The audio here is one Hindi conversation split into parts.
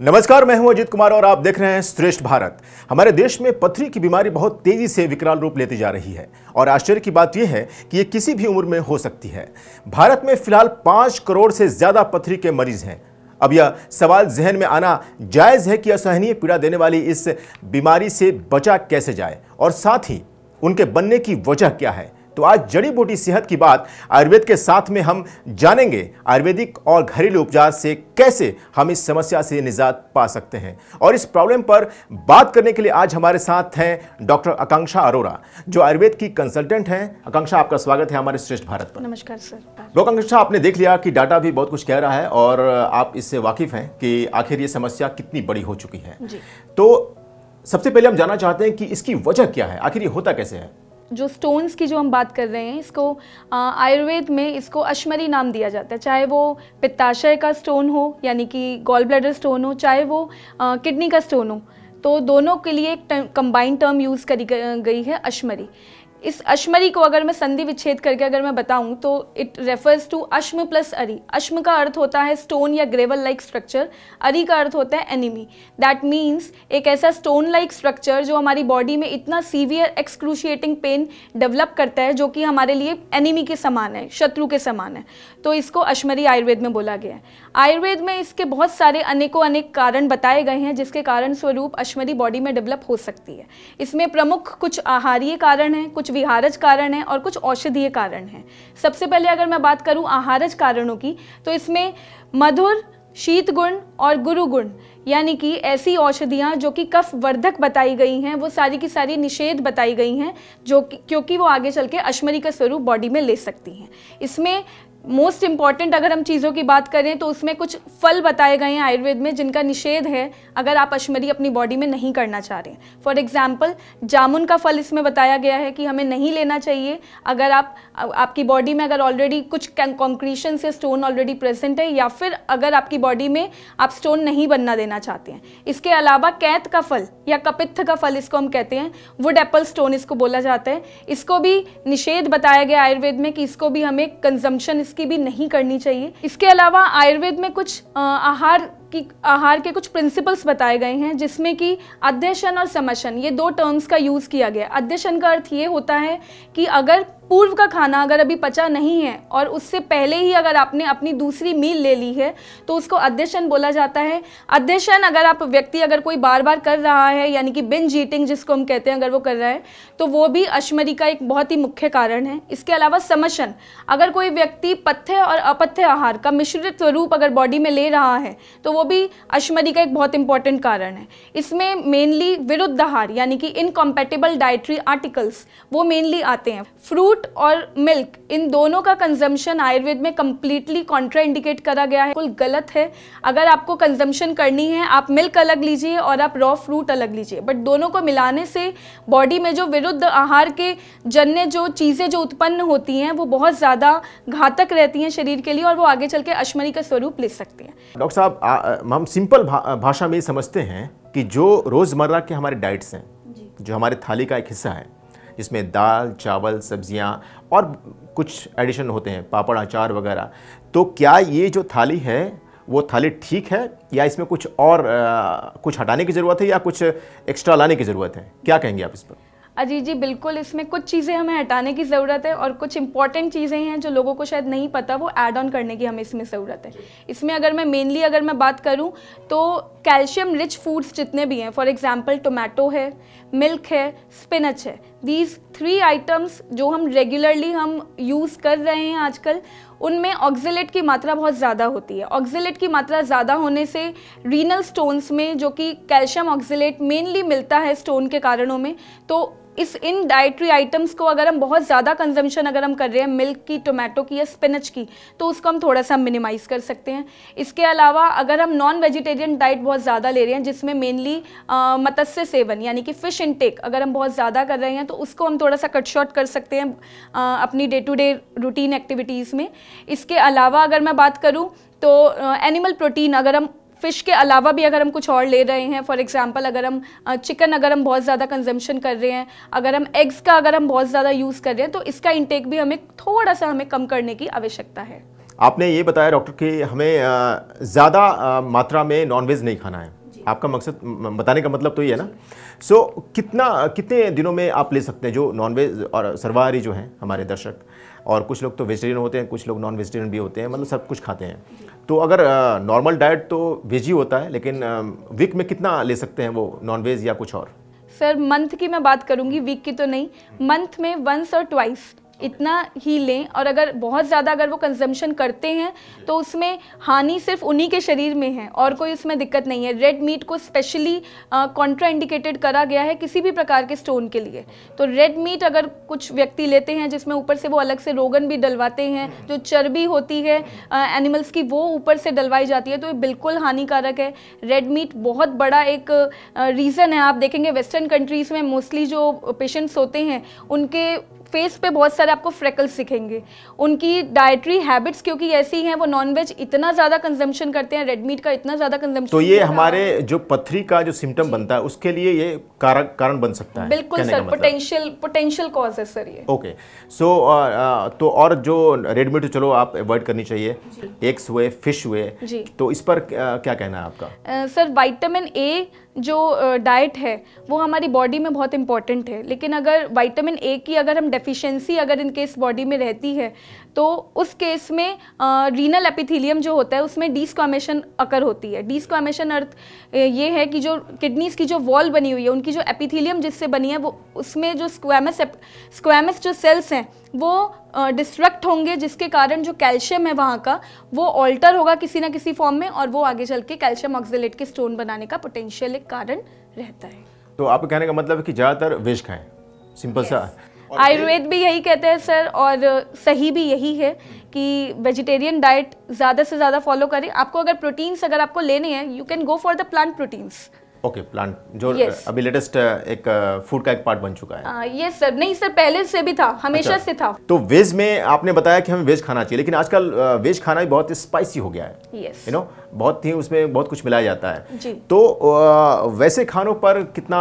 नमस्कार, मैं हूं अजीत कुमार और आप देख रहे हैं श्रेष्ठ भारत। हमारे देश में पथरी की बीमारी बहुत तेजी से विकराल रूप लेती जा रही है और आश्चर्य की बात यह है कि ये किसी भी उम्र में हो सकती है। भारत में फिलहाल 5 करोड़ से ज्यादा पथरी के मरीज हैं। अब यह सवाल जहन में आना जायज है कि असहनीय पीड़ा देने वाली इस बीमारी से बचा कैसे जाए और साथ ही उनके बनने की वजह क्या है। तो आज जड़ी बूटी सेहत की बात आयुर्वेद के साथ में हम जानेंगे आयुर्वेदिक और घरेलू उपचार से कैसे हम इस समस्या से निजात पा सकते हैं। और इस प्रॉब्लम पर बात करने के लिए आज हमारे साथ हैं डॉक्टर आकांक्षा अरोरा, जो आयुर्वेद की कंसल्टेंट हैं। आकांक्षा, आपका स्वागत है हमारे श्रेष्ठ भारत पर। नमस्कार सर। डॉक्टर आकांक्षा, आपने देख लिया कि डाटा भी बहुत कुछ कह रहा है और आप इससे वाकिफ हैं कि आखिर ये समस्या कितनी बड़ी हो चुकी है जी। तो सबसे पहले हम जानना चाहते हैं कि इसकी वजह क्या है, आखिर ये होता कैसे है। जो स्टोन्स की जो हम बात कर रहे हैं, इसको आयुर्वेद में इसको अश्मरी नाम दिया जाता है। चाहे वो पित्ताशय का स्टोन हो यानी कि गॉल ब्लैडर स्टोन हो, चाहे वो किडनी का स्टोन हो, तो दोनों के लिए एक कंबाइंड टर्म यूज़ करी गई है अश्मरी। इस अश्मरी को अगर मैं संधि विच्छेद करके अगर मैं बताऊं तो इट रेफर्स टू अश्म प्लस अरी। अश्म का अर्थ होता है स्टोन या ग्रेवल लाइक स्ट्रक्चर, अरी का अर्थ होता है एनिमी। दैट मीन्स एक ऐसा स्टोन लाइक स्ट्रक्चर जो हमारी बॉडी में इतना सीवियर एक्सक्रूशिएटिंग पेन डेवलप करता है, जो कि हमारे लिए एनिमी के समान है, शत्रु के समान है। तो इसको अश्मरी आयुर्वेद में बोला गया है। आयुर्वेद में इसके बहुत सारे अनेकों अनेक कारण बताए गए हैं जिसके कारण स्वरूप अश्मरी बॉडी में डेवलप हो सकती है। इसमें प्रमुख कुछ आहारीय कारण हैं, कुछ विहारज कारण है और कुछ औषधीय कारण हैं। सबसे पहले अगर मैं बात करूं आहारज कारणों की, तो इसमें मधुर, शीत गुण और गुरु गुण यानी कि ऐसी औषधियां जो कि कफ वर्धक बताई गई हैं, वो सारी की सारी निषेध बताई गई हैं, जो क्योंकि वो आगे चल के अश्मरी का स्वरूप बॉडी में ले सकती हैं। इसमें मोस्ट इंपॉर्टेंट अगर हम चीज़ों की बात करें तो उसमें कुछ फल बताए गए हैं आयुर्वेद में जिनका निषेध है अगर आप अश्मरी अपनी बॉडी में नहीं करना चाह रहे हैं। फॉर एग्जाम्पल, जामुन का फल इसमें बताया गया है कि हमें नहीं लेना चाहिए अगर आपकी बॉडी में अगर ऑलरेडी कुछ कॉन्क्रीशन से स्टोन ऑलरेडी प्रेजेंट है, या फिर अगर आपकी बॉडी में आप स्टोन नहीं बनना देना चाहते हैं। इसके अलावा कैथ का फल या कपित्थ का फल इसको हम कहते हैं, वुड एप्पल स्टोन इसको बोला जाता है, इसको भी निषेध बताया गया आयुर्वेद में कि इसको भी हमें कंजम्पशन की भी नहीं करनी चाहिए। इसके अलावा आयुर्वेद में कुछ आहार के कुछ प्रिंसिपल्स बताए गए हैं जिसमें कि अध्यशन और समशन, ये 2 टर्म्स का यूज किया गया। अध्यशन का अर्थ ये होता है कि अगर पूर्व का खाना अगर अभी पचा नहीं है और उससे पहले ही अगर आपने अपनी दूसरी मील ले ली है तो उसको अध्यशन बोला जाता है। अध्यशन अगर आप व्यक्ति अगर कोई बार बार कर रहा है यानी कि बिंज ईटिंग जिसको हम कहते हैं, अगर वो कर रहा है तो वो भी अश्मरी का एक बहुत ही मुख्य कारण है। इसके अलावा समशन, अगर कोई व्यक्ति पथ्य और अपथ्य आहार का मिश्रित स्वरूप अगर बॉडी में ले रहा है तो वो भी अश्मरी का एक बहुत इंपॉर्टेंट कारण है। इसमें मेनली विरुद्ध आहार यानी कि इनकॉम्पैटिबल डाइटरी आर्टिकल्स वो मेनली आते हैं। फ्रूट और मिल्क, इन दोनों का कंजम्पशन आयुर्वेद में कंप्लीटली कॉन्ट्रा इंडिकेट करा गया है, बिल्कुल गलत है। अगर आपको कंजम्पशन करनी है आप मिल्क अलग लीजिए और आप रॉ फ्रूट अलग लीजिए, बट दोनों को मिलाने से बॉडी में जो विरुद्ध आहार के जन्य जो चीज़ें जो उत्पन्न होती हैं वो बहुत ज़्यादा घातक रहती हैं शरीर के लिए और वो आगे चल के अश्मरी का स्वरूप ले सकते हैं। डॉक्टर साहब, हम सिंपल भाषा में ये समझते हैं कि जो रोज़मर्रा के हमारे डाइट्स हैं, जो हमारे थाली का एक हिस्सा है, जिसमें दाल, चावल, सब्जियां और कुछ एडिशन होते हैं, पापड़, अचार वगैरह, तो क्या ये जो थाली है वो थाली ठीक है या इसमें कुछ और कुछ हटाने की ज़रूरत है या कुछ एक्स्ट्रा लाने की ज़रूरत है? क्या कहेंगे आप इस पर? अजीत जी, बिल्कुल इसमें कुछ चीज़ें हमें हटाने की ज़रूरत है और कुछ इंपॉर्टेंट चीज़ें हैं जो लोगों को शायद नहीं पता, वो ऐड ऑन करने की हमें इसमें ज़रूरत है। इसमें अगर मैं मेनली अगर मैं बात करूं तो कैल्शियम रिच फूड्स जितने भी हैं, फॉर एग्जांपल टोमेटो है, मिल्क है, स्पिनच है, दीज 3 आइटम्स जो हम रेगुलरली हम यूज़ कर रहे हैं आजकल, उनमें ऑक्जेलेट की मात्रा बहुत ज़्यादा होती है। ऑक्जेलेट की मात्रा ज़्यादा होने से रीनल स्टोन्स में, जो कि कैल्शियम ऑक्जेलेट मेनली मिलता है स्टोन के कारणों में, तो इन डाइटरी आइटम्स को अगर हम बहुत ज़्यादा कंजम्पशन अगर हम कर रहे हैं मिल्क की, टोमेटो की या स्पिनच की, तो उसको हम थोड़ा सा मिनिमाइज़ कर सकते हैं। इसके अलावा अगर हम नॉन वेजिटेरियन डाइट बहुत ज़्यादा ले रहे हैं जिसमें मेनली मत्स्य सेवन यानी कि फ़िश इनटेक अगर हम बहुत ज़्यादा कर रहे हैं तो उसको हम थोड़ा सा कट शॉर्ट कर सकते हैं अपनी day to day routine activities में। इसके अलावा अगर मैं बात करूँ तो एनिमल प्रोटीन, अगर हम फ़िश के अलावा भी अगर हम कुछ और ले रहे हैं, फॉर एग्जांपल अगर हम चिकन अगर हम बहुत ज़्यादा कंजम्पशन कर रहे हैं, अगर हम एग्स का अगर हम बहुत ज़्यादा यूज़ कर रहे हैं, तो इसका इंटेक भी हमें थोड़ा सा कम करने की आवश्यकता है। आपने ये बताया डॉक्टर कि हमें ज़्यादा मात्रा में नॉनवेज नहीं खाना है। आपका मकसद बताने का मतलब तो ये है ना। सो कितने दिनों में आप ले सकते हैं जो नॉनवेज, और सर्वाहारी जो हैं हमारे दर्शक, और कुछ लोग तो वेजिटेरियन होते हैं, कुछ लोग नॉन वेजिटेरियन भी होते हैं, मतलब सब कुछ खाते हैं। तो अगर नॉर्मल डाइट तो वेज ही होता है, लेकिन वीक में कितना ले सकते हैं वो नॉनवेज या कुछ और? सर मंथ की मैं बात करूंगी, वीक की तो नहीं। मंथ में वंस और ट्वाइस इतना ही लें, और अगर बहुत ज़्यादा अगर वो कंजम्पशन करते हैं तो उसमें हानि सिर्फ उन्हीं के शरीर में है और कोई उसमें दिक्कत नहीं है। रेड मीट को स्पेशली कॉन्ट्रा इंडिकेटेड करा गया है किसी भी प्रकार के स्टोन के लिए। तो रेड मीट अगर कुछ व्यक्ति लेते हैं जिसमें ऊपर से वो अलग से रोगन भी डलवाते हैं, जो चर्बी होती है एनिमल्स की वो ऊपर से डलवाई जाती है, तो ये बिल्कुल हानिकारक है। रेड मीट बहुत बड़ा एक रीज़न है। आप देखेंगे वेस्टर्न कंट्रीज़ में मोस्टली जो पेशेंट्स होते हैं उनके फेस पे बहुत सारे आपको फ्रेकल्स दिखेंगे। उनकी डाइटरी हैबिट्स क्योंकि ऐसी हैं, वो नॉनवेज इतना ज़्यादा कंजम्पशन करते हैं, रेड मीट का इतना ज़्यादा कंजम्पशन। तो ये हमारे जो पथरी का जो सिम्टम बनता है उसके लिए ये कारण बन सकता है? बिल्कुल सर, पोटेंशियल कॉज है सर ये। ओके। सो तो और जो रेड मीट चलो आप अवॉइड करनी चाहिए, एग्स हुए, फिश हुए, तो इस पर क्या कहना है आपका? सर विटामिन ए जो डाइट है वो हमारी बॉडी में बहुत इंपॉर्टेंट है, लेकिन अगर विटामिन ए की अगर हम डेफिशिएंसी अगर इन केस बॉडी में रहती है तो उस केस में रीनल एपिथेलियम जो होता है उसमें डीस्क्वामेशन अकर होती है। डीस्क्वामेशन अर्थ ये है कि जो किडनीज की जो वॉल बनी हुई है, उनकी जो एपिथेलियम जिससे बनी है, वो उसमें जो स्क्वैमस जो सेल्स हैं वो डिस्ट्रक्ट होंगे, जिसके कारण जो कैल्शियम है वहाँ का वो ऑल्टर होगा किसी ना किसी फॉर्म में, और वो आगे चल के कैल्शियम ऑक्जेलेट के स्टोन बनाने का पोटेंशियल एक कारण रहता है। तो आपको कहने का मतलब है कि ज़्यादातर वेज खाएं, सिंपल सा। आयुर्वेद भी यही कहते हैं सर, और सही भी यही है कि वेजिटेरियन डाइट ज़्यादा से ज़्यादा फॉलो करें। आपको अगर प्रोटीन्स अगर आपको लेने हैं, you can go for the plant proteins. Okay, plant जो अभी लेटेस्ट एक फूड का एक पार्ट बन चुका है। यस सर, नहीं सर पहले से भी था, हमेशा से था। तो वेज में आपने बताया कि हमें वेज खाना चाहिए, लेकिन आजकल वेज खाना भी बहुत स्पाइसी हो गया है। यस, यू नो, बहुत ही उसमें बहुत कुछ मिलाया जाता है जी। तो वैसे खानों पर कितना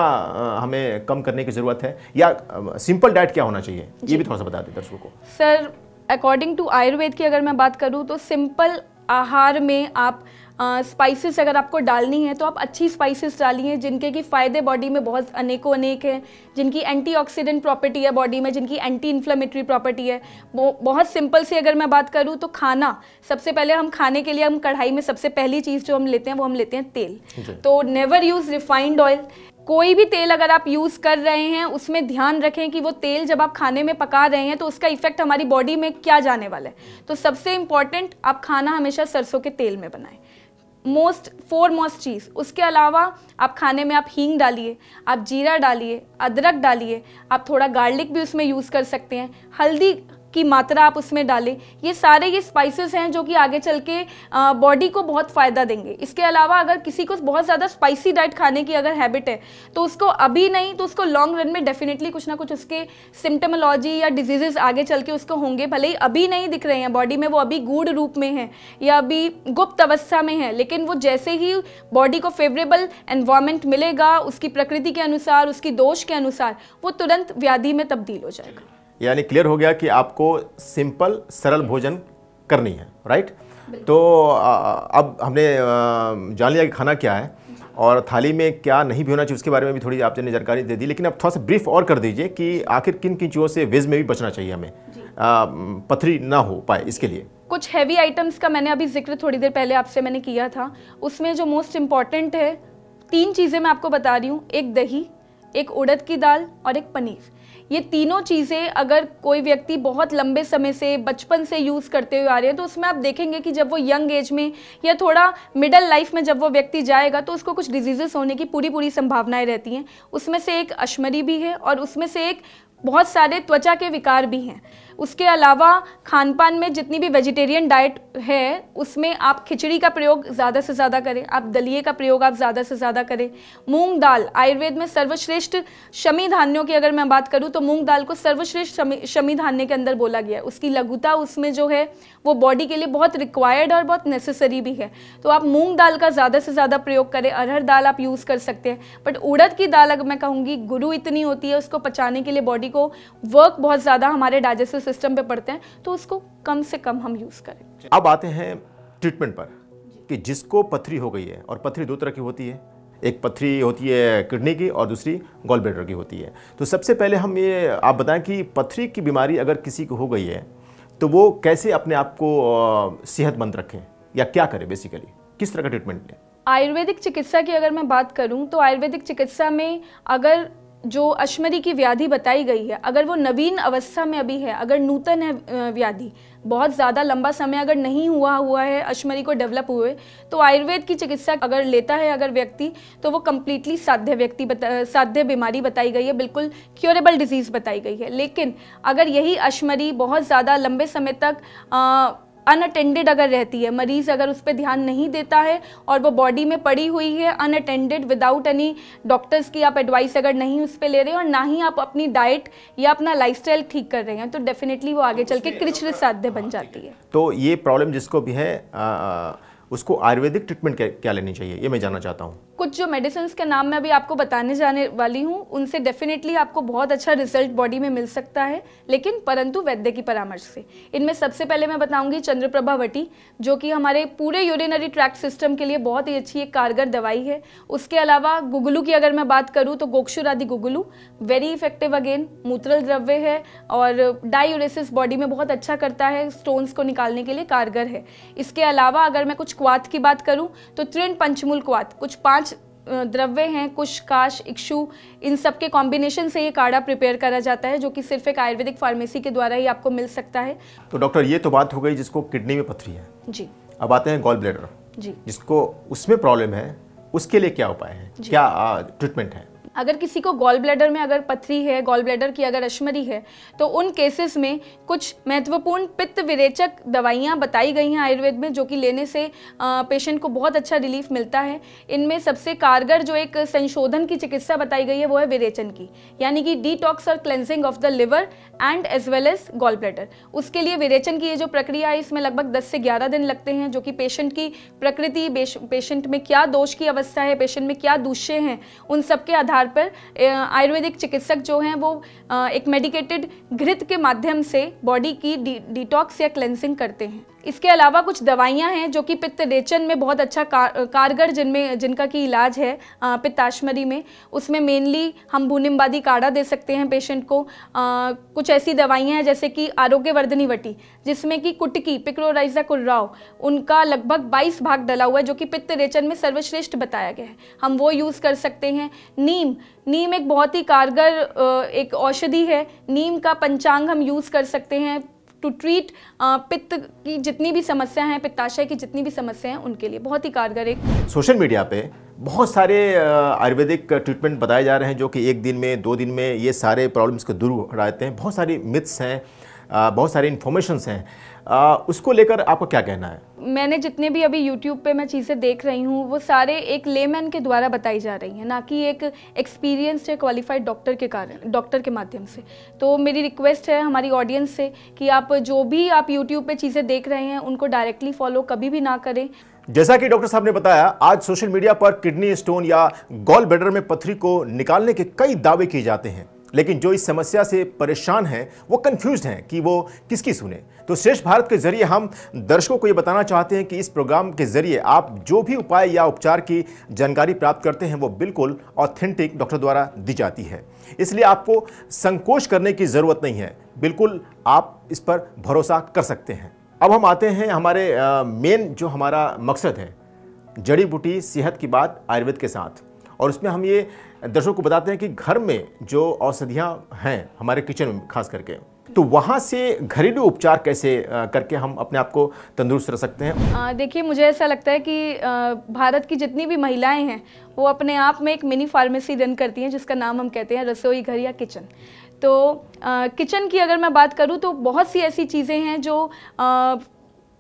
हमें कम करने की जरूरत है, या सिंपल डाइट क्या होना चाहिए, ये भी थोड़ा सा बता दें दर्शकों को। सर अकॉर्डिंग टू आयुर्वेद की अगर मैं बात करूँ तो सिंपल आहार में आप स्पाइसेस अगर आपको डालनी है तो आप अच्छी स्पाइसेस डालिए, जिनके की फ़ायदे बॉडी में बहुत अनेकों अनेक हैं, जिनकी एंटीऑक्सीडेंट प्रॉपर्टी है बॉडी में, जिनकी एंटी इन्फ्लेमेटरी प्रॉपर्टी है। बहुत सिंपल से अगर मैं बात करूँ तो खाना, सबसे पहले हम खाने के लिए हम कढ़ाई में सबसे पहली चीज़ जो हम लेते हैं वो हम लेते हैं तेल। तो नेवर यूज़ रिफाइंड ऑयल। कोई भी तेल अगर आप यूज़ कर रहे हैं उसमें ध्यान रखें कि वो तेल जब आप खाने में पका रहे हैं तो उसका इफेक्ट हमारी बॉडी में क्या जाने वाला है। तो सबसे इम्पॉर्टेंट, आप खाना हमेशा सरसों के तेल में बनाएं, मोस्ट चीज़। उसके अलावा आप खाने में आप हींग डालिए, आप जीरा डालिए, अदरक डालिए, आप थोड़ा गार्लिक भी उसमें यूज़ कर सकते हैं, हल्दी की मात्रा आप उसमें डालें। ये सारे ये स्पाइसेस हैं जो कि आगे चल के बॉडी को बहुत फ़ायदा देंगे। इसके अलावा अगर किसी को बहुत ज़्यादा स्पाइसी डाइट खाने की अगर हैबिट है तो उसको अभी नहीं तो उसको लॉन्ग रन में डेफिनेटली कुछ ना कुछ उसके सिम्टमोलॉजी या डिजीजेस आगे चल के उसको होंगे। भले ही अभी नहीं दिख रहे हैं बॉडी में, वो अभी गूढ़ रूप में है या अभी गुप्त अवस्था में है, लेकिन वो जैसे ही बॉडी को फेवरेबल एनवायरनमेंट मिलेगा उसकी प्रकृति के अनुसार, उसकी दोष के अनुसार, वो तुरंत व्याधि में तब्दील हो जाएगा। यानी क्लियर हो गया कि आपको सिंपल सरल भोजन करनी है, राइट? तो अब हमने जान लिया कि खाना क्या है और थाली में क्या नहीं भी होना चाहिए, उसके बारे में भी थोड़ी आपने जानकारी दे दी। लेकिन अब थोड़ा सा ब्रीफ और कर दीजिए कि आखिर किन किन चीज़ों से वेज में भी बचना चाहिए हमें, पथरी ना हो पाए इसके लिए। कुछ हैवी आइटम्स का मैंने अभी जिक्र थोड़ी देर पहले आपसे मैंने किया था, उसमें जो मोस्ट इम्पॉर्टेंट है 3 चीज़ें मैं आपको बता रही हूँ, एक दही, एक उड़द की दाल और एक पनीर। ये तीनों चीज़ें अगर कोई व्यक्ति बहुत लंबे समय से बचपन से यूज़ करते हुए आ रहे हैं तो उसमें आप देखेंगे कि जब वो यंग एज में या थोड़ा मिडल लाइफ में जब वो व्यक्ति जाएगा तो उसको कुछ डिजीजेस होने की पूरी संभावनाएं रहती हैं। उसमें से एक अश्मरी भी है और उसमें से एक बहुत सारे त्वचा के विकार भी हैं। उसके अलावा खान पान में जितनी भी वेजिटेरियन डाइट है उसमें आप खिचड़ी का प्रयोग ज़्यादा से ज़्यादा करें, आप दलिए का प्रयोग आप ज़्यादा से ज़्यादा करें। मूंग दाल आयुर्वेद में सर्वश्रेष्ठ शमी धान्यों की अगर मैं बात करूं तो मूंग दाल को सर्वश्रेष्ठ शमी धान्य के अंदर बोला गया है। उसकी लघुता उसमें जो है वो बॉडी के लिए बहुत रिक्वायर्ड और बहुत नेसेसरी भी है। तो आप मूंग दाल का ज़्यादा से ज़्यादा प्रयोग करें। अरहर दाल आप यूज़ कर सकते हैं, बट उड़द की दाल अगर मैं कहूँगी गुरु इतनी होती है, उसको पचाने के लिए बॉडी बॉडी को वर्क बहुत ज़्यादा हमारे डाइजेस्टिव सिस्टम पे पड़ते हैं, तो उसको कम से कम हम यूज़ करें। अब आते हैं ट्रीटमेंट पर कि जिसको पथरी हो गई है, और पथरी दो तरह की होती है, एक पथरी होती है किडनी की और दूसरी गॉल ब्लैडर की होती है। तो सबसे पहले हम ये आप बताएं कि पथरी की बीमारी अगर किसी को हो गई है तो वो कैसे अपने आप को सेहतमंद रखें या क्या करें, बेसिकली किस तरह का ट्रीटमेंट लें? आयुर्वेदिक चिकित्सा की अगर मैं बात करूं तो आयुर्वेदिक चिकित्सा में अगर जो अश्मरी की व्याधि बताई गई है, अगर वो नवीन अवस्था में अभी है, अगर नूतन है व्याधि, बहुत ज़्यादा लंबा समय अगर नहीं हुआ है अश्मरी को डेवलप हुए, तो आयुर्वेद की चिकित्सा अगर लेता है अगर व्यक्ति, तो वो कम्प्लीटली साध्य बीमारी बताई गई है, बिल्कुल क्योरेबल डिजीज़ बताई गई है। लेकिन अगर यही अश्मरी बहुत ज़्यादा लंबे समय तक अनअटेंडेड अगर रहती है, मरीज़ अगर उस पर ध्यान नहीं देता है और वो बॉडी में पड़ी हुई है अनअटेंडेड, विदाउट एनी डॉक्टर्स की आप एडवाइस अगर नहीं उस पर ले रहे हैं और ना ही आप अपनी डाइट या अपना लाइफस्टाइल ठीक कर रहे हैं, तो डेफिनेटली वो आगे चल के कृच्छ्र साध्य बन जाती है। तो ये प्रॉब्लम जिसको भी है उसको आयुर्वेदिक ट्रीटमेंट क्या लेनी चाहिए, ये मैं जानना चाहता हूँ। कुछ जो मेडिसिन के नाम मैं अभी आपको बताने जाने वाली हूँ, उनसे डेफिनेटली आपको बहुत अच्छा रिजल्ट बॉडी में मिल सकता है, लेकिन परंतु वैद्य की परामर्श से। इनमें सबसे पहले मैं बताऊंगी चंद्रप्रभा वटी, जो कि हमारे पूरे यूरिनरी ट्रैक्ट सिस्टम के लिए बहुत ही अच्छी एक कारगर दवाई है। उसके अलावा गुगलू की अगर मैं बात करूँ तो गोक्षुरादि गुगलू वेरी इफेक्टिव, अगेन मूत्रल द्रव्य है और डायूरेसिस बॉडी में बहुत अच्छा करता है, स्टोन्स को निकालने के लिए कारगर है। इसके अलावा अगर मैं कुछ क्वाथ की बात करूँ तो तृण पंचमूल क्वाथ, कुछ 5 द्रव्य हैं, कुश, काश, इक्षु, इन सब के कॉम्बिनेशन से ये काढ़ा प्रिपेयर करा जाता है, जो कि सिर्फ एक आयुर्वेदिक फार्मेसी के द्वारा ही आपको मिल सकता है। तो डॉक्टर, ये तो बात हो गई जिसको किडनी में पथरी है जी। अब आते हैं गॉल ब्लैडर जी, जिसको उसमें प्रॉब्लम है, उसके लिए क्या उपाय है, क्या ट्रीटमेंट है? अगर किसी को गॉल ब्लैडर में अगर पथरी है, गॉल ब्लैडर की अगर अश्मरी है, तो उन केसेस में कुछ महत्वपूर्ण पित्त विरेचक दवाइयाँ बताई गई हैं आयुर्वेद में, जो कि लेने से पेशेंट को बहुत अच्छा रिलीफ मिलता है। इनमें सबसे कारगर जो एक संशोधन की चिकित्सा बताई गई है वो है विरेचन की, यानी कि डिटॉक्स और cleansing of the liver and as well as gall bladder. उसके लिए विरेचन की ये जो प्रक्रिया है, इसमें लगभग 10 से 11 दिन लगते हैं, जो कि पेशेंट की प्रकृति, पेशेंट में क्या दोष की अवस्था है, पेशेंट में क्या दूष्य हैं, उन सब के आधार पर आयुर्वेदिक चिकित्सक जो हैं वो एक मेडिकेटेड घृत के माध्यम से बॉडी की डिटॉक्स या क्लेंसिंग करते हैं। इसके अलावा कुछ दवाइयां हैं जो कि पित्त रेचन में बहुत अच्छा कारगर, जिनका की इलाज है पित्ताश्मरी में। उसमें मेनली हम भूनिम्बादी काढ़ा दे सकते हैं पेशेंट को। कुछ ऐसी दवाइयां हैं जैसे कि आरोग्यवर्धनी वटी, जिसमें कि कुटकी, पिक्रोराइजा कुर्राव, उनका लगभग 22 भाग डला हुआ है, जो कि पित्त रेचन में सर्वश्रेष्ठ बताया गया है, हम वो यूज़ कर सकते हैं। नीम एक बहुत ही कारगर एक औषधि है, नीम का पंचांग हम यूज़ कर सकते हैं टू ट्रीट पित्त की जितनी भी समस्या हैं, पित्ताशय की जितनी भी समस्या हैं, उनके लिए बहुत ही कारगर एक। सोशल मीडिया पे बहुत सारे आयुर्वेदिक ट्रीटमेंट बताए जा रहे हैं, जो कि 1 दिन में 2 दिन में ये सारे प्रॉब्लम्स को दूर हटाते हैं। बहुत सारी मिथ्स हैं, बहुत सारी इन्फॉर्मेशंस हैं, उसको लेकर आपका क्या कहना है? मैंने जितने भी अभी YouTube पे मैं चीज़ें देख रही हूँ, वो सारे एक लेमैन के द्वारा बताई जा रही हैं, ना कि एक एक्सपीरियंस्ड या क्वालिफाइड डॉक्टर के माध्यम से। तो मेरी रिक्वेस्ट है हमारी ऑडियंस से कि आप जो भी आप YouTube पे चीज़ें देख रहे हैं, उनको डायरेक्टली फॉलो कभी भी ना करें। जैसा कि डॉक्टर साहब ने बताया, आज सोशल मीडिया पर किडनी स्टोन या गॉल ब्लैडर में पथरी को निकालने के कई दावे किए जाते हैं, लेकिन जो इस समस्या से परेशान हैं वो कंफ्यूज्ड हैं कि वो किसकी सुने। तो श्रेष्ठ भारत के जरिए हम दर्शकों को ये बताना चाहते हैं कि इस प्रोग्राम के जरिए आप जो भी उपाय या उपचार की जानकारी प्राप्त करते हैं वो बिल्कुल ऑथेंटिक डॉक्टर द्वारा दी जाती है, इसलिए आपको संकोच करने की ज़रूरत नहीं है, बिल्कुल आप इस पर भरोसा कर सकते हैं। अब हम आते हैं हमारे मेन जो हमारा मकसद है, जड़ी बूटी सेहत की बात आयुर्वेद के साथ, और उसमें हम ये दर्शकों को बताते हैं कि घर में जो औषधियाँ हैं हमारे किचन में खास करके, तो वहाँ से घरेलू उपचार कैसे करके हम अपने आप को तंदुरुस्त रख सकते हैं। देखिए, मुझे ऐसा लगता है कि भारत की जितनी भी महिलाएं हैं वो अपने आप में एक मिनी फार्मेसी रन करती हैं, जिसका नाम हम कहते हैं रसोई घर या किचन। तो किचन की अगर मैं बात करूँ तो बहुत सी ऐसी चीज़ें हैं जो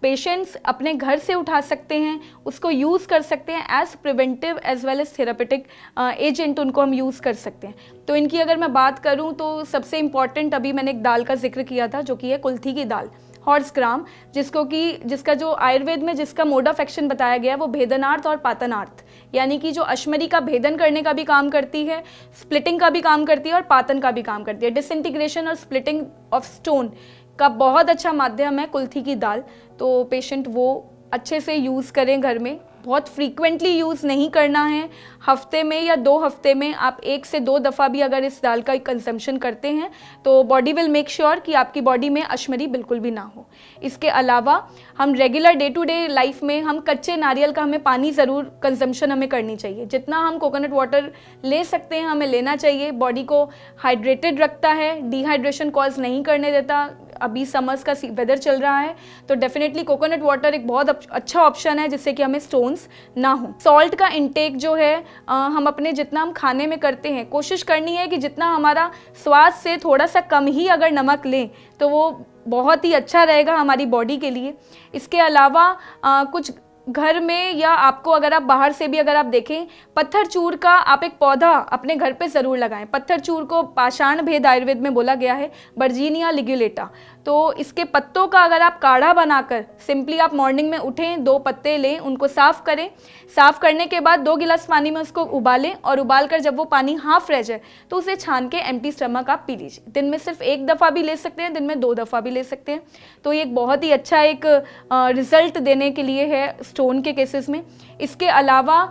पेशेंट्स अपने घर से उठा सकते हैं, उसको यूज़ कर सकते हैं as preventive as well as therapeutic agent, उनको हम यूज़ कर सकते हैं। तो इनकी अगर मैं बात करूं तो सबसे इम्पॉर्टेंट, अभी मैंने एक दाल का जिक्र किया था जो कि है कुल्थी की दाल, हॉर्स ग्राम, जिसका जो आयुर्वेद में जिसका मोड ऑफ एक्शन बताया गया है वो भेदनार्थ और पातनार्थ, यानी कि जो अश्मरी का भेदन करने का भी काम करती है, स्प्लिटिंग का भी काम करती है और पातन का भी काम करती है। डिसइंटीग्रेशन और स्प्लिटिंग ऑफ स्टोन का बहुत अच्छा माध्यम है कुल्थी की दाल, तो पेशेंट वो अच्छे से यूज़ करें घर में। बहुत फ्रीक्वेंटली यूज़ नहीं करना है, हफ्ते में या 2 हफ्ते में आप 1 से 2 दफ़ा भी अगर इस दाल का कंजम्पशन करते हैं तो बॉडी विल मेक श्योर कि आपकी बॉडी में अश्मरी बिल्कुल भी ना हो। इसके अलावा हम regular day to day life में हम कच्चे नारियल का हमें पानी ज़रूर कंजम्पशन हमें करनी चाहिए। जितना हम कोकोनट वाटर ले सकते हैं हमें लेना चाहिए, बॉडी को हाइड्रेटेड रखता है, डिहाइड्रेशन कॉज नहीं करने देता। अभी समर्स का वेदर चल रहा है तो डेफिनेटली कोकोनट वाटर एक बहुत अच्छा ऑप्शन है जिससे कि हमें स्टोन्स ना हो। सॉल्ट का इंटेक जो है हम अपने जितना हम खाने में करते हैं कोशिश करनी है कि जितना हमारा स्वाद से थोड़ा सा कम ही अगर नमक लें तो वो बहुत ही अच्छा रहेगा हमारी बॉडी के लिए। इसके अलावा कुछ घर में या आपको अगर आप बाहर से भी अगर आप देखें, पत्थर चूर का आप एक पौधा अपने घर पे ज़रूर लगाएं। पत्थर चूर को पाषाण भेद आयुर्वेद में बोला गया है, वर्जीनिया लिग्युलेटा। तो इसके पत्तों का अगर आप काढ़ा बनाकर सिंपली आप मॉर्निंग में उठें, 2 पत्ते लें, उनको साफ़ करें, साफ़ करने के बाद 2 गिलास पानी में उसको उबालें और उबाल कर जब वो पानी हाफ रह जाए तो उसे छान के एम्प्टी स्टमक आप पी लीजिए। दिन में सिर्फ 1 दफ़ा भी ले सकते हैं, दिन में 2 दफ़ा भी ले सकते हैं। तो ये एक बहुत ही अच्छा एक रिजल्ट देने के लिए है स्टोन के केसेस में। इसके अलावा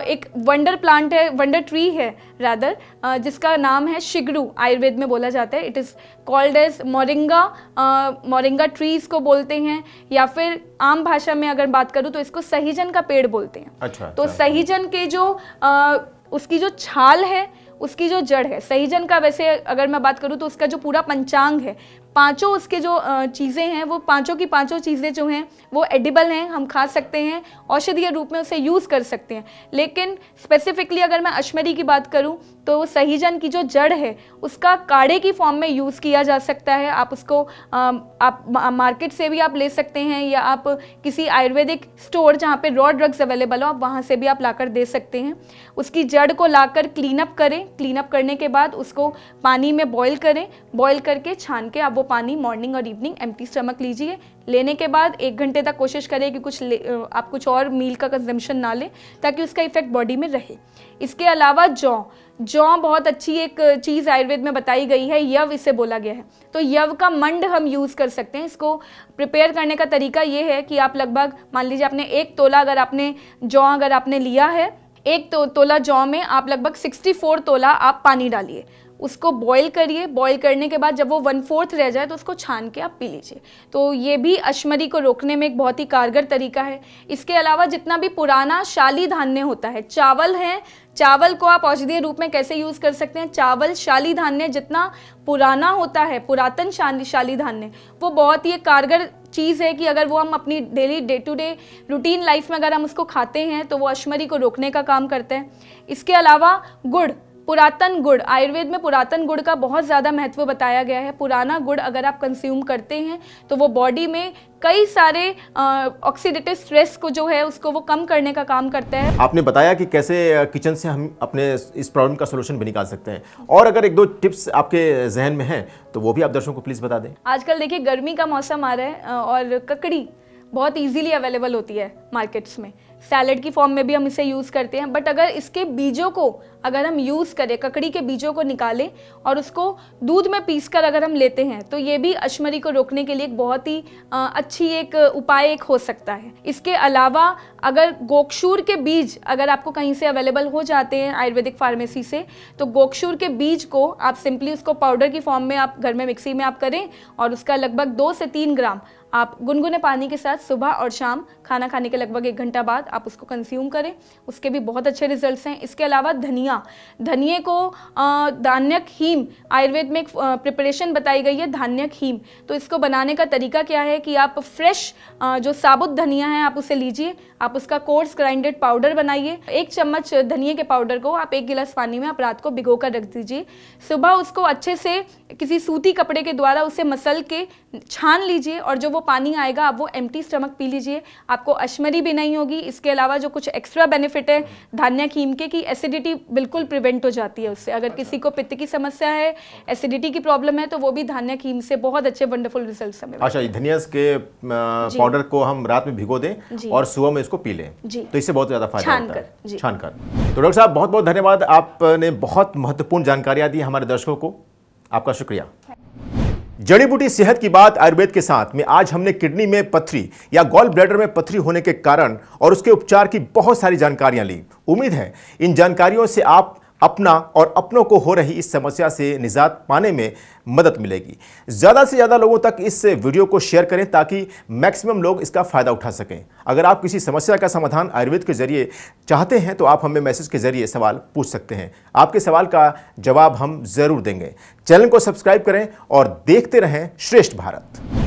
एक वंडर प्लांट है, वंडर ट्री है रादर, जिसका नाम है शिगरू, आयुर्वेद में बोला जाता है। It is called as moringa, moringa trees को बोलते हैं, या फिर आम भाषा में अगर बात करूँ तो इसको सहीजन का पेड़ बोलते हैं। अच्छा, तो सहीजन के जो उसकी जो छाल है, उसकी जो जड़ है, सहीजन का वैसे अगर मैं बात करूँ तो उसका जो पूरा पंचांग है, 5 उसके जो चीज़ें हैं वो 5 की 5 चीज़ें जो हैं वो एडिबल हैं, हम खा सकते हैं, औषधीय रूप में उसे यूज़ कर सकते हैं। लेकिन स्पेसिफिकली अगर मैं अश्मरी की बात करूं तो सहीजन की जो जड़ है उसका काढ़े की फॉर्म में यूज़ किया जा सकता है। आप उसको आप मार्केट से भी आप ले सकते हैं या आप किसी आयुर्वेदिक स्टोर जहाँ पे रॉ ड्रग्स अवेलेबल हो आप वहाँ से भी आप लाकर दे सकते हैं। उसकी जड़ को लाकर क्लीन अप करें, क्लीन अप करने के बाद उसको पानी में बॉईल करें, बॉईल करके छान के आप वो पानी मॉर्निंग और इवनिंग एम्प्टी स्टमक लीजिए। लेने के बाद 1 घंटे तक कोशिश करें कि आप कुछ और मील का कंजम्पशन ना लें ताकि उसका इफेक्ट बॉडी में रहे। इसके अलावा जौ बहुत अच्छी एक चीज़ आयुर्वेद में बताई गई है, यव इसे बोला गया है। तो यव का मंड हम यूज़ कर सकते हैं। इसको प्रिपेयर करने का तरीका ये है कि आप लगभग मान लीजिए आपने 1 तोला अगर आपने लिया है, 1 तोला जौ में आप लगभग 64 तोला आप पानी डालिए, उसको बॉईल करिए। बॉईल करने के बाद जब वो 1/4 रह जाए तो उसको छान के आप पी लीजिए। तो ये भी अश्मरी को रोकने में एक बहुत ही कारगर तरीका है। इसके अलावा जितना भी पुराना शाली धान्य होता है, चावल है, चावल को आप औषधीय रूप में कैसे यूज़ कर सकते हैं? चावल शाली धान्य जितना पुराना होता है, पुरातन शाली धान्य, वो बहुत ही एक कारगर चीज़ है कि अगर वो हम अपनी daily day to day routine life में अगर हम उसको खाते हैं तो वो अश्मरी को रोकने का काम करते हैं। इसके अलावा गुड़, पुरातन गुड़, आयुर्वेद में पुरातन गुड़ का बहुत ज़्यादा महत्व बताया गया है। पुराना गुड़ अगर आप कंज्यूम करते हैं तो वो बॉडी में कई सारे ऑक्सीडेटिव स्ट्रेस को जो है उसको वो कम करने का काम करता है। आपने बताया कि कैसे किचन से हम अपने इस प्रॉब्लम का सोल्यूशन भी निकाल सकते हैं, और अगर 1-2 टिप्स आपके जहन में हैं तो वो भी आप दर्शकों को प्लीज़ बता दें। आजकल देखिए गर्मी का मौसम आ रहा है और ककड़ी बहुत इजीली अवेलेबल होती है मार्केट्स में, सैलेड की फॉर्म में भी हम इसे यूज़ करते हैं। बट अगर इसके बीजों को अगर हम यूज़ करें, ककड़ी के बीजों को निकालें और उसको दूध में पीसकर अगर हम लेते हैं तो ये भी अश्मरी को रोकने के लिए एक बहुत ही अच्छी एक उपाय एक हो सकता है। इसके अलावा अगर गोक्षूर के बीज अगर आपको कहीं से अवेलेबल हो जाते हैं आयुर्वेदिक फार्मेसी से, तो गोक्षूर के बीज को आप सिंपली उसको पाउडर की फॉर्म में आप घर में मिक्सी में आप करें और उसका लगभग 2 से 3 ग्राम आप गुनगुने पानी के साथ सुबह और शाम खाना खाने के लगभग 1 घंटा बाद आप उसको कंज्यूम करें, उसके भी बहुत अच्छे रिजल्ट्स हैं। इसके अलावा धनिये को धान्यक हीम, आयुर्वेद में एक प्रिपरेशन बताई गई है धान्यक हीम। तो इसको बनाने का तरीका क्या है कि आप फ्रेश जो साबुत धनिया है आप उसे लीजिए, आप उसका कोर्स ग्राइंडेड पाउडर बनाइए। 1 चम्मच धनिये के पाउडर को आप 1 गिलास पानी में आप रात को भिगो कर रख दीजिए। सुबह उसको अच्छे से किसी सूती कपड़े के द्वारा उसे मसल के छान लीजिए और जो वो पानी आएगा आप वो एम्प्टी स्टमक पी लीजिए। आपको अश्मरी भी नहीं होगी, इसके अलावा जो कुछ एक्स्ट्रा बेनिफिट है धान्या कीम के, कि एसिडिटी बिल्कुल प्रिवेंट हो जाती है उससे। अगर किसी को पित्त की समस्या है, एसिडिटी की प्रॉब्लम है, तो वो भी धान्या कीम से बहुत अच्छे वंडरफुल रिजल्ट हमें। अच्छा, धनिया के पाउडर को हम रात में भिगो दें और सुबह में इसको पी लें, तो इससे बहुत ज्यादा फायदा होता है। छानकर। तो डॉक्टर साहब बहुत बहुत धन्यवाद, आपने बहुत महत्वपूर्ण जानकारियां दी हमारे दर्शकों को, आपका शुक्रिया। जड़ी बूटी सेहत की बात आयुर्वेद के साथ में आज हमने किडनी में पथरी या गॉल ब्लैडर में पथरी होने के कारण और उसके उपचार की बहुत सारी जानकारियां ली। उम्मीद है इन जानकारियों से आप अपना और अपनों को हो रही इस समस्या से निजात पाने में मदद मिलेगी। ज़्यादा से ज़्यादा लोगों तक इस वीडियो को शेयर करें ताकि मैक्सिमम लोग इसका फ़ायदा उठा सकें। अगर आप किसी समस्या का समाधान आयुर्वेद के जरिए चाहते हैं तो आप हमें मैसेज के जरिए सवाल पूछ सकते हैं। आपके सवाल का जवाब हम ज़रूर देंगे। चैनल को सब्सक्राइब करें और देखते रहें श्रेष्ठ भारत।